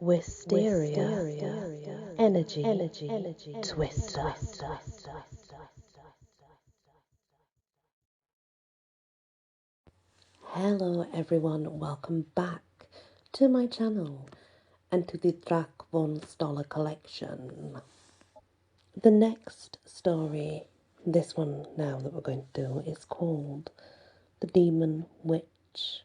Wysteria, energy, twister. Hello everyone, welcome back to my channel and to the Drac Von Stollor collection. The next story, this one now that we're going to do, is called The Demon Witch.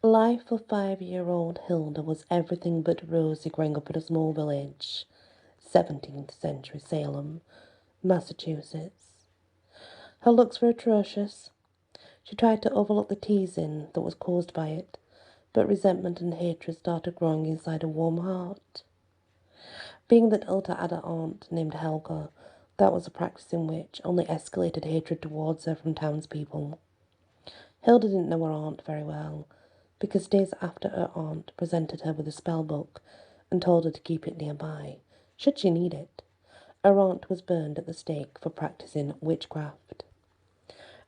Life for 5-year-old Hilda was everything but rosy growing up in a small village, 17th century Salem, Massachusetts. Her looks were atrocious. She tried to overlook the teasing that was caused by it, but resentment and hatred started growing inside her warm heart. Being that Hilda had an aunt named Helga, that was a practice in which only escalated hatred towards her from townspeople. Hilda didn't know her aunt very well, because days after her aunt presented her with a spell book and told her to keep it nearby, should she need it, her aunt was burned at the stake for practicing witchcraft.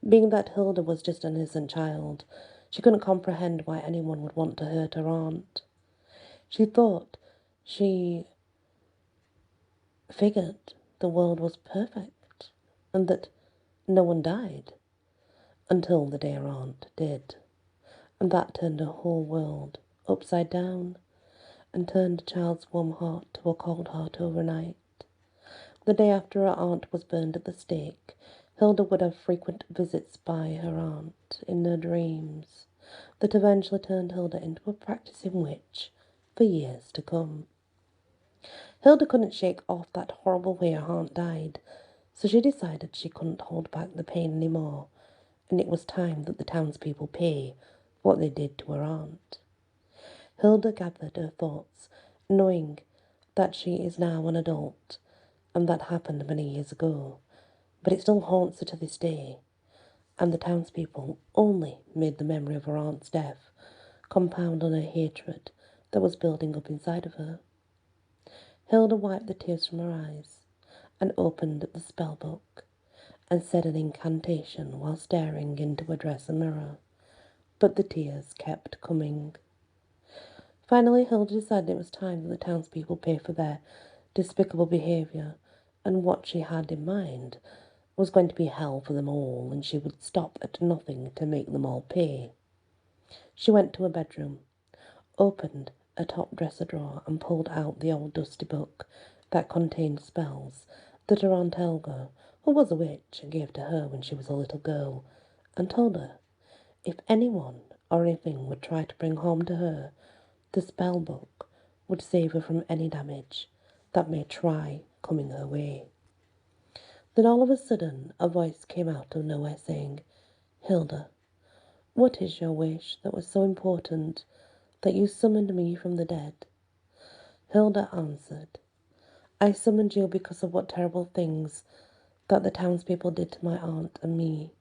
Being that Hilda was just an innocent child, she couldn't comprehend why anyone would want to hurt her aunt. She figured the world was perfect and that no one died, until the day her aunt did. And that turned her whole world upside down and turned a child's warm heart to a cold heart overnight. The day after her aunt was burned at the stake, Hilda would have frequent visits by her aunt in her dreams that eventually turned Hilda into a practicing witch for years to come. Hilda couldn't shake off that horrible way her aunt died, so she decided she couldn't hold back the pain anymore, and it was time that the townspeople pay what they did to her aunt. Hilda gathered her thoughts, knowing that she is now an adult, and that happened many years ago, but it still haunts her to this day, and the townspeople only made the memory of her aunt's death compound on her hatred that was building up inside of her. Hilda wiped the tears from her eyes and opened the spell book and said an incantation while staring into a dresser mirror, but the tears kept coming. Finally, Hilda decided it was time that the townspeople pay for their despicable behaviour, and what she had in mind was going to be hell for them all, and she would stop at nothing to make them all pay. She went to her bedroom, opened a top dresser drawer, and pulled out the old dusty book that contained spells that her Aunt Helga, who was a witch, gave to her when she was a little girl, and told her if anyone or anything would try to bring harm to her, the spell book would save her from any damage that may try coming her way. Then all of a sudden a voice came out of nowhere saying, "Hilda, what is your wish that was so important that you summoned me from the dead?" Hilda answered, "I summoned you because of what terrible things that the townspeople did to my aunt and me.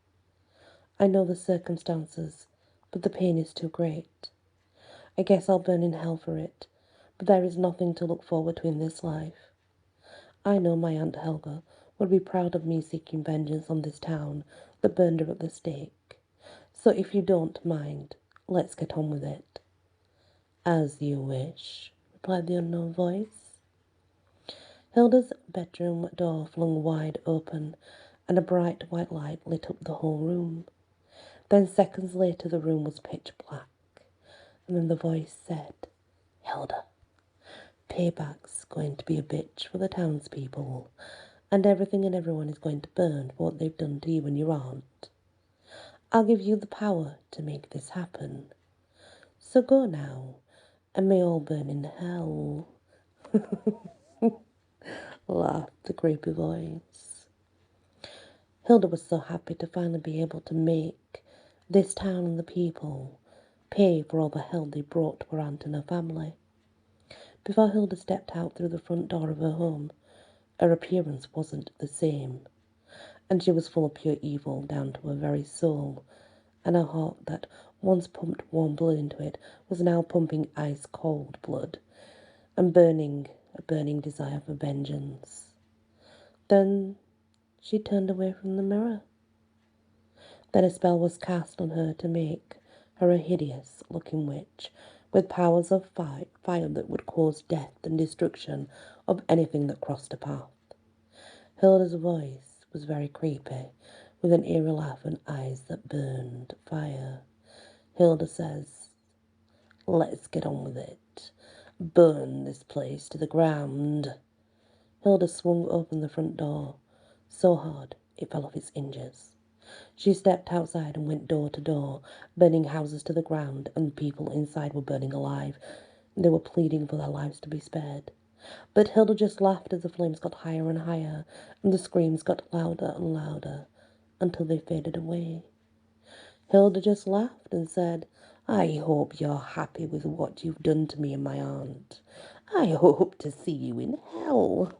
I know the circumstances, but the pain is too great. I guess I'll burn in hell for it, but there is nothing to look forward to in this life. I know my Aunt Helga would be proud of me seeking vengeance on this town that burned her at the stake. So if you don't mind, let's get on with it." "As you wish," replied the unknown voice. Hilda's bedroom door flung wide open, and a bright white light lit up the whole room. Then seconds later the room was pitch black, and then the voice said, "Hilda, payback's going to be a bitch for the townspeople, and everything and everyone is going to burn for what they've done to you and your aunt. I'll give you the power to make this happen. So go now, and may all burn in hell." Laughed the creepy voice. Hilda was so happy to finally be able to make this town and the people pay for all the hell they brought to her aunt and her family. Before Hilda stepped out through the front door of her home, her appearance wasn't the same, and she was full of pure evil down to her very soul, and her heart that once pumped warm blood into it was now pumping ice-cold blood, and a burning desire for vengeance. Then she turned away from the mirror. Then a spell was cast on her to make her a hideous-looking witch with powers of fire that would cause death and destruction of anything that crossed her path. Hilda's voice was very creepy, with an eerie laugh and eyes that burned fire. Hilda says, "Let's get on with it. Burn this place to the ground." Hilda swung open the front door so hard it fell off its hinges. She stepped outside and went door to door, burning houses to the ground, and people inside were burning alive. They were pleading for their lives to be spared. But Hilda just laughed as the flames got higher and higher, and the screams got louder and louder, until they faded away. Hilda just laughed and said, "I hope you're happy with what you've done to me and my aunt. I hope to see you in hell."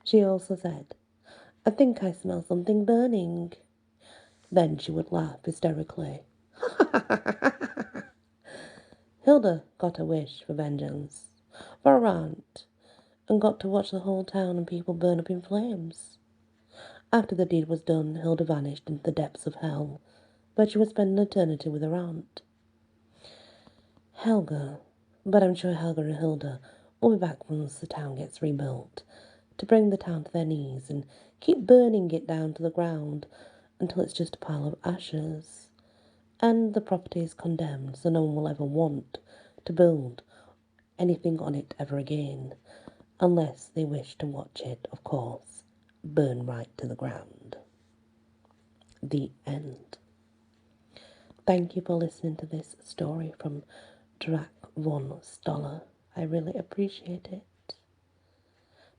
She also said, "I think I smell something burning." Then she would laugh hysterically. Hilda got a wish for vengeance, for her aunt, and got to watch the whole town and people burn up in flames. After the deed was done, Hilda vanished into the depths of hell, where she would spend an eternity with her aunt. But I'm sure Helga and Hilda will be back once the town gets rebuilt, to bring the town to their knees and keep burning it down to the ground until it's just a pile of ashes, and the property is condemned so no one will ever want to build anything on it ever again, unless they wish to watch it, of course, burn right to the ground. The end. Thank you for listening to this story from Drac Von Stollor. I really appreciate it.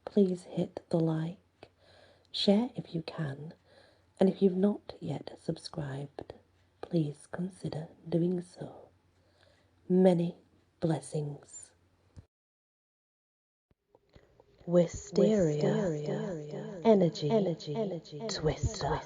Please hit the like, share if you can, and if you've not yet subscribed, please consider doing so. Many blessings. Wysteria, energy, twister.